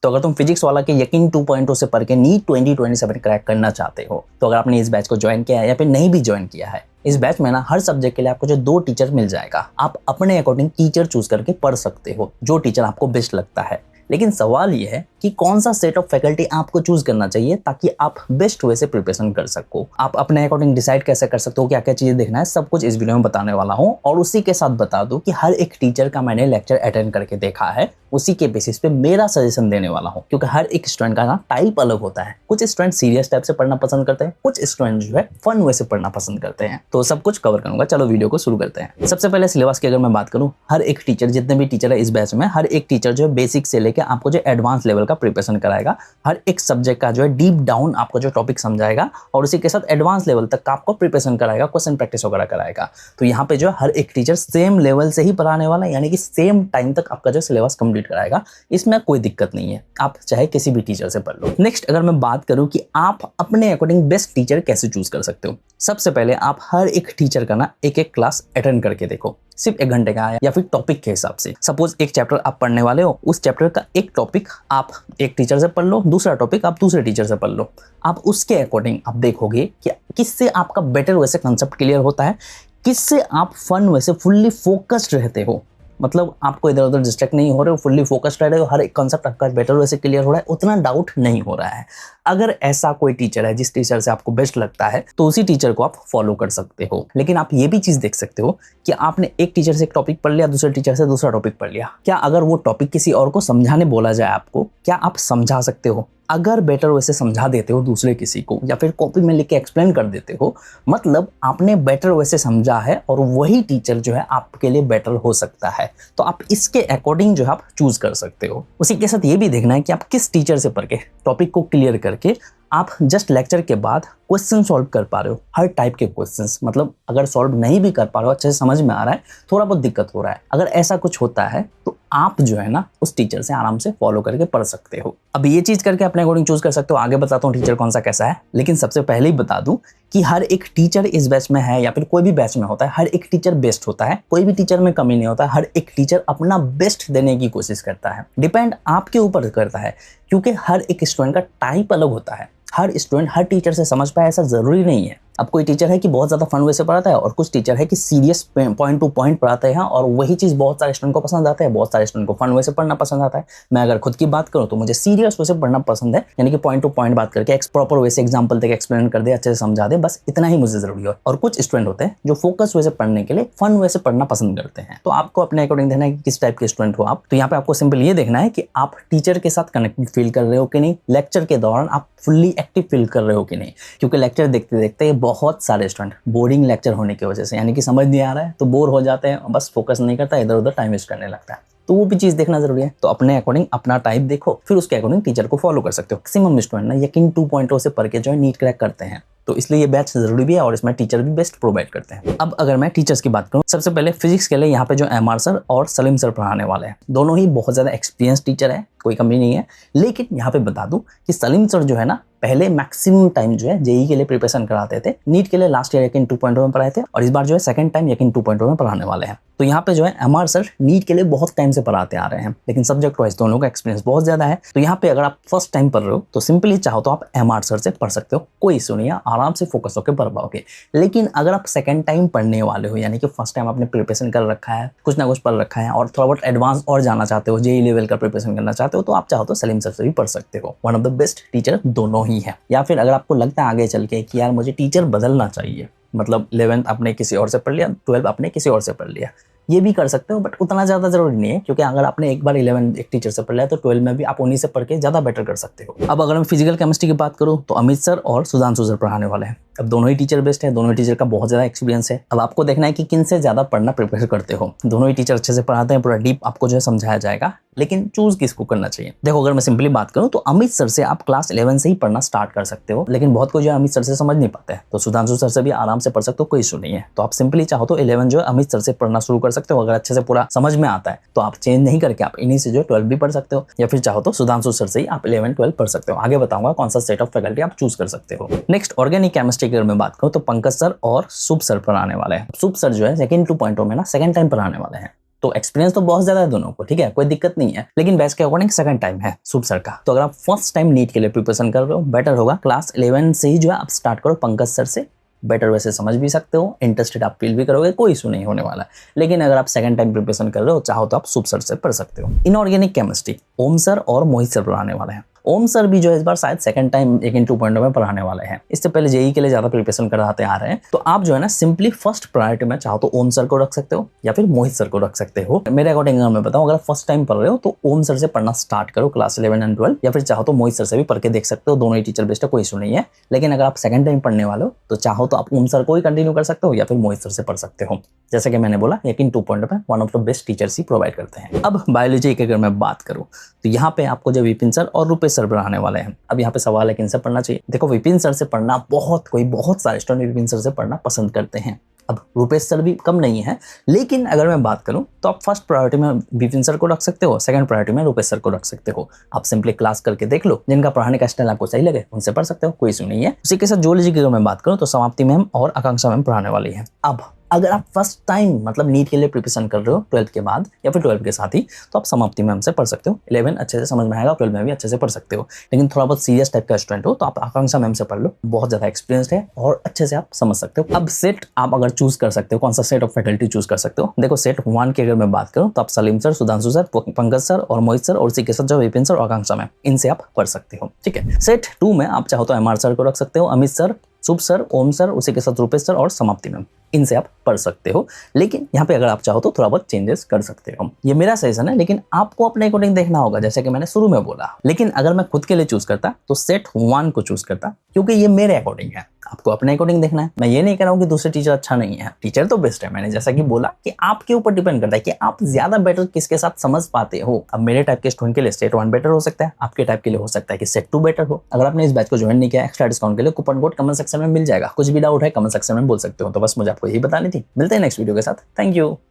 तो अगर तुम फिजिक्स वाला के यकीन 2.0 से पढ़ के नीट 2027 क्रैक करना चाहते हो तो अगर आपने इस बैच को ज्वाइन किया है या फिर नहीं भी ज्वाइन किया है, इस बैच में ना हर सब्जेक्ट के लिए आपको जो 2 टीचर मिल जाएगा। आप अपने अकॉर्डिंग टीचर चूज करके पढ़ सकते हो, जो टीचर आपको बेस्ट लगता है। लेकिन सवाल ये है कि कौन सा सेट ऑफ फैकल्टी आपको चूज करना चाहिए ताकि आप बेस्ट वे से प्रिपरेशन कर सको। आप अपने अकॉर्डिंग डिसाइड कैसे कर सकते हो, क्या क्या चीजें देखना है, सब कुछ इस वीडियो में बताने वाला हूं। और उसी के साथ बता दूं कि हर एक टीचर का मैंने लेक्चर अटेंड करके देखा है, उसी के बेसिस पे मेरा सजेशन देने वाला हूं। क्योंकि हर एक स्टूडेंट का ना टाइप अलग होता है। कुछ स्टूडेंट सीरियस टाइप से पढ़ना पसंद करते हैं, कुछ स्टूडेंट जो है फन वे से पढ़ना पसंद करते हैं। तो सब कुछ कवर करूंगा। चलो वीडियो को शुरू करते हैं। सबसे पहले सिलेबस की अगर मैं बात करूं, हर एक टीचर, जितने भी टीचर है इस बैच में, हर एक टीचर जो है बेसिक से लेकर आपको जो एडवांस लेवल का प्रिपरेशन कराएगा। हर एक सब्जेक्ट का जो है डीप डाउन आपको जो टॉपिक समझाएगा और उसी के साथ एडवांस लेवल तक का आपको प्रिपरेशन कराएगा, क्वेश्चन प्रैक्टिस वगैरह कराएगा। तो यहाँ पे जो है हर एक टीचर सेम लेवल से ही पढ़ाने वाला है, यानी कि सेम टाइम तक आपका जो सिलेबस कंप्लीट कराएगा। इसमें कोई दिक्कत नहीं है, आप चाहे किसी भी टीचर से पढ़ लो। नेक्स्ट अगर मैं बात करूं कि आप अपने अकॉर्डिंग बेस्ट टीचर कैसे चूज कर सकते हो, सबसे पहले आप हर एक टीचर का ना एक एक क्लास अटेंड करके देखो, सिर्फ 1 घंटे का या फिर टॉपिक के हिसाब से। सपोज एक चैप्टर आप पढ़ने वाले हो, उस चैप्टर का एक टॉपिक आप एक टीचर से पढ़ लो, दूसरा टॉपिक आप दूसरे टीचर से पढ़ लो। आप उसके अकॉर्डिंग आप देखोगे कि किससे आपका बेटर वैसे कंसेप्ट क्लियर होता है, किससे आप फन वैसे फुल्ली फोकस्ड रहते हो, मतलब आपको इधर उधर डिस्ट्रैक्ट नहीं हो रहे हो, फुल्ली फोकस्ड रह रहे हो, हर एक कॉन्सेप्ट आपका बेटर वे से क्लियर हो रहा है, उतना डाउट नहीं हो रहा है। अगर ऐसा कोई टीचर है जिस टीचर से आपको बेस्ट लगता है तो उसी टीचर को आप फॉलो कर सकते हो। लेकिन आप ये भी चीज देख सकते हो कि आपने एक टीचर से एक टॉपिक पढ़ लिया, दूसरे टीचर से दूसरा टॉपिक पढ़ लिया, क्या अगर वो टॉपिक किसी और को समझाने बोला जाए आपको, क्या आप समझा सकते हो? अगर बेटर वैसे समझा देते हो दूसरे किसी को या फिर कॉपी में लिख के एक्सप्लेन कर देते हो, मतलब आपने बेटर वैसे समझा है और वही टीचर जो है आपके लिए बेटर हो सकता है। तो आप इसके अकॉर्डिंग जो है आप चूज कर सकते हो। उसी के साथ ये भी देखना है कि आप किस टीचर से पढ़ के टॉपिक को क्लियर करके आप जस्ट लेक्चर के बाद क्वेश्चन सॉल्व कर पा रहे हो, हर टाइप के क्वेश्चंस। मतलब अगर सॉल्व नहीं भी कर पा रहे हो, अच्छे से समझ में आ रहा है, थोड़ा बहुत दिक्कत हो रहा है, अगर ऐसा कुछ होता है तो आप जो है ना उस टीचर से आराम से फॉलो करके पढ़ सकते हो। अब ये चीज करके अपने अकॉर्डिंग चूज कर सकते हो। आगे बताता हूँ टीचर कौन सा कैसा है, लेकिन सबसे पहले ही बता दूं कि हर एक टीचर इस बैच में है या फिर कोई भी बैच में होता है, हर एक टीचर बेस्ट होता है, कोई भी टीचर में कमी नहीं होता। हर एक टीचर अपना बेस्ट देने की कोशिश करता है, डिपेंड आपके ऊपर करता है, क्योंकि हर एक स्टूडेंट का टाइप अलग होता है। हर स्टूडेंट हर टीचर से समझ पाए ऐसा जरूरी नहीं है। अब कोई टीचर है कि बहुत ज्यादा फन वे से पढ़ाता है और कुछ टीचर है कि सीरियस पॉइंट टू पॉइंट पढ़ाते हैं और वही चीज बहुत सारे स्टूडेंट को पसंद आता है, बहुत सारे स्टूडेंट को फन वे से पढ़ना पसंद आता है। मैं अगर खुद की बात करूं तो मुझे सीरियस वे से पढ़ना पसंद है, यानी कि पॉइंट टू पॉइंट बात करके एक प्रॉपर वे से एग्जाम्पल तक एक्सप्लेन कर दे, अच्छे से समझा दे, बस इतना ही मुझे जरूरी है। और कुछ स्टूडेंट होते हैं जो फोकस वे से पढ़ने के लिए फन वे से पढ़ना पसंद करते हैं। तो आपको अपने अकॉर्डिंग देखना है कि किस टाइप के स्टूडेंट हो आप। तो यहाँ पे आपको सिंपल ये देखना है कि आप टीचर के साथ कनेक्टेड फील कर रहे हो कि नहीं, लेक्चर के दौरान आप फुल्ली एक्टिव फील कर रहे हो कि नहीं। क्योंकि लेक्चर देखते देखते बहुत सारे स्टूडेंट बोरिंग लेक्चर होने की वजह से, यानी कि समझ नहीं आ रहा है तो बोर हो जाते हैं, बस फोकस नहीं करता, इधर उधर टाइम वेस्ट करने लगता है। तो वो भी चीज देखना जरूरी है। तो अपने अकॉर्डिंग अपना टाइप देखो, फिर उसके अकॉर्डिंग टीचर को फॉलो कर सकते हो। मैक्सिमम स्टूडेंट ना यकीन 2.0 से पढ़ के जो है नीट क्रैक करते हैं, तो इसलिए ये बैच जरूरी भी है और इसमें टीचर भी बेस्ट प्रोवाइड करते हैं। अब अगर मैं टीचर्स की बात करूं, सबसे पहले फिजिक्स के लिए यहाँ पे जो एमआर सर और सलीम सर पढ़ाने वाले हैं, दोनों ही बहुत ज्यादा एक्सपीरियंस टीचर है, कोई कमी नहीं है। लेकिन यहाँ पे बता दूं कि सलीम सर जो है ना पहले मैक्सिमम टाइम जो है जेई के लिए प्रिपरेशन कराते थे, नीट के लिए लास्ट ईयर यकीन 2.0 में पढ़ाए थे और इस बार जो है सेकंड टाइम यकीन 2.0 में पढ़ाने वाले हैं। तो यहाँ पे जो है एमआर सर नीट के लिए बहुत टाइम से पढ़ाते आ रहे हैं, लेकिन सब्जेक्ट वाइज दोनों का एक्सपीरियंस बहुत ज्यादा है। तो यहाँ पे अगर आप फर्स्ट टाइम पढ़ रहे हो तो सिंपली चाहो तो आप एमआर सर से पढ़ सकते हो, कोई इशू नहीं है, आराम से फोकस होकर पढ़ पाओगे। लेकिन अगर आप सेकंड टाइम पढ़ने वाले हो, यानी कि फर्स्ट टाइम आपने प्रिपरेशन कर रखा है, कुछ ना कुछ पढ़ रखा है और थोड़ा बहुत एडवांस और जाना चाहते हो, जेई लेवल का प्रिपरेशन करना चाहते हो, तो आप चाहो तो सलीम सर से भी पढ़ सकते हो। One of the best teacher दोनों ही है। या फिर अगर आपको लगता है आगे चल के कि यार मुझे टीचर बदलना चाहिए, मतलब 11th आपने किसी और से पढ़ लिया, 12th आपने किसी और से पढ़ लिया, ये भी कर सकते हो, बट उतना ज़्यादा जरूरी नहीं है। क्योंकि अगर आपने एक बार 11 एक टीचर से पढ़ लिया तो 12 में भी आप उन्हीं से पढ़ के ज़्यादा बेटर कर सकते हो। अब अगर मैं फिजिकल केमिस्ट्री की बात करूँ तो अमित सर और सुधांशु सर पढ़ाने वाले हैं। अब दोनों ही टीचर बेस्ट है, दोनों ही टीचर का बहुत ज़्यादा एक्सपीरियंस है। अब आपको देखना है कि किन से ज़्यादा पढ़ना प्रिपेयर करते हो। दोनों ही टीचर अच्छे से पढ़ाते हैं, पूरा डीप आपको जो है समझाया जाएगा, लेकिन चूज किसको करना चाहिए। देखो अगर मैं सिंपली बात करूँ तो अमित सर से आप क्लास 11 से ही पढ़ना स्टार्ट कर सकते हो, लेकिन बहुत को जो है अमित सर से समझ नहीं पाते हैं, तो सुधांशु सर से भी आराम से पढ़ सकते हो, कोई इशू नहीं है। तो आप सिंपली चाहो तो 11 जो है अमित सर से पढ़ना शुरू कर सकते हो। अगर अच्छे से पूरा समझ में आता है तो आप चेंज नहीं करके आप इन्हीं से जो 12 भी पढ़ सकते हो, या फिर चाहो तो सुधांशु सर से ही आप 11-12 पढ़ सकते हो। आगे बताऊंगा कौन सा सेट ऑफ फैकल्टी आप चूज कर सकते हो। नेक्स्ट ऑर्गेनिक केमिस्ट्री की अगर मैं बात करूँ तो पंकज सर और शुभ सर पढ़ाने वाले हैं। शुभ सर जो है सेकंड 2.0 में ना सेकंड टाइम पढ़ाने वाले हैं। तो एक्सपीरियंस तो बहुत ज्यादा है दोनों को, ठीक है, कोई दिक्कत नहीं है। लेकिन बैच के अकॉर्डिंग सेकंड टाइम है शुभ सर का। तो अगर आप फर्स्ट टाइम नीट के लिए प्रिपरेशन कर रहे हो, बेटर होगा क्लास 11 से ही जो है आप स्टार्ट करो पंकज सर से। बेटर वैसे समझ भी सकते हो, इंटरेस्टेड आप फील भी करोगे, कोई इशू नहीं होने वाला। लेकिन अगर आप सेकंड टाइम प्रिपरेशन कर रहे हो, चाहो तो आप शुभ सर से पढ़ सकते हो। इनऑर्गेनिक केमिस्ट्री ओम सर और मोहित सर पढ़ाने वाले हैं। ओम सर भी जो है इस बार शायद सेकंड टाइम 2.0 में पढ़ाने वाले हैं। इससे पहले जेई के लिए ज्यादा प्रिपरेशन कराते आ रहे हैं। तो आप जो है ना सिंपली फर्स्ट प्रायोरिटी में चाहो तो ओम सर को रख सकते हो या फिर मोहित सर को रख सकते हो। मेरे अकॉर्डिंग मैं बताऊं, अगर फर्स्ट टाइम पढ़ रहे हो तो ओम सर से पढ़ना स्टार्ट करो क्लास 11 एंड 12, या फिर चाहो तो मोहित सर से भी पढ़ के देख सकते हो। दोनों ही टीचर बेस्ट है, कोई इशू नहीं है। लेकिन अगर आप सेकंड टाइम पढ़ने वाले हो तो चाहो तो आप ओम सर को ही कंटिन्यू कर सकते हो या फिर मोहित सर से पढ़ सकते हो। जैसे कि मैंने बोला, यकीन 2.0 में one of the best teachers he provide करते हैं। अब बायोलॉजी की अगर मैं बात करूं तो यहाँ पे आपको जो विपिन सर और रूपेश सर पढ़ाने वाले हैं। अब यहाँ पे सवाल है किन से पढ़ना चाहिए। देखो, विपिन सर से पढ़ना बहुत सारे स्टूडेंट विपिन सर से पढ़ना पसंद करते हैं। अब रूपेश सर भी कम नहीं है, लेकिन अगर मैं बात करूं तो आप फर्स्ट प्रायोरिटी में विपिन सर को रख सकते हो, सेकंड प्रायोरिटी में रूपेश सर को रख सकते हो। आप सिंपली क्लास करके देख लो, जिनका पढ़ाने का स्टाइल आपको सही लगे उनसे पढ़ सकते हो, कोई इशू नहीं है। उसी के साथ जूलॉजी की अगर मैं बात करूं तो समाप्ति मैम और आकांक्षा मैम पढ़ाने वाली है। अब अगर आप फर्स्ट टाइम मतलब नीट के लिए प्रिपरेशन कर रहे हो 12th के बाद या फिर 12th के साथ ही, तो आप समाप्ति मैम से पढ़ सकते हो। 11 अच्छे से समझ में आएगा, 12 में भी अच्छे से पढ़ सकते हो। लेकिन थोड़ा बहुत सीरियस टाइप का स्टूडेंट हो तो आप आकांक्षा मैम से पढ़ लो, बहुत ज्यादा एक्सपीरियंस्ड है और अच्छे से आप समझ सकते हो। अब सेट आप अगर चूज कर सकते हो, कौन सा सेट ऑफ फैकल्टी चूज कर सकते हो। देखो, सेट 1 की अगर मैं बात करूँ तो आप Salim sir, Sudhanshu sir, Pankaj sir और मोहित सर और उसी के साथ जो विपिन सर और आकांक्षा मैम, इनसे आप पढ़ सकते हो, ठीक है। सेट 2 में आप चाहो तो एमआर सर को रख सकते हो, अमित सर, शुभ सर, ओम सर, उसी के साथ रूपेश सर और समाप्ति मैम, इनसे आप पढ़ सकते हो। लेकिन यहाँ पे अगर आप चाहो तो थोड़ा बहुत चेंजेस कर सकते हो। ये मेरा सजेशन है, लेकिन आपको अपने अकॉर्डिंग देखना होगा, जैसे कि मैंने शुरू में बोला। लेकिन अगर मैं खुद के लिए चूज करता तो सेट 1 को चूज करता, क्योंकि ये मेरे अकॉर्डिंग है। आपको अपने अकॉर्डिंग देखना है। मैं ये नहीं कह रहा हूँ कि दूसरे टीचर अच्छा नहीं है, टीचर तो बेस्ट है। मैंने जैसा कि बोला कि आपके ऊपर डिपेंड करता है कि आप ज्यादा बेटर किसके साथ समझ पाते हो। अब मेरे टाइप के स्टूडेंट के लिए सेट 1 बेटर हो सकता है, आपके टाइप के लिए हो सकता है कि सेट 2 बेटर हो। अगर आपने इस बैच को ज्वाइन नहीं किया, एक्स्ट्रा डिस्काउंट के लिए कूपन कोड कमेंट सेक्शन में मिल जाएगा। कुछ भी डाउट है कमेंट सेक्शन में बोल सकते हो। तो बस मुझे आपको यही बतानी थी। मिलते हैं नेक्स्ट वीडियो के साथ। Thank you.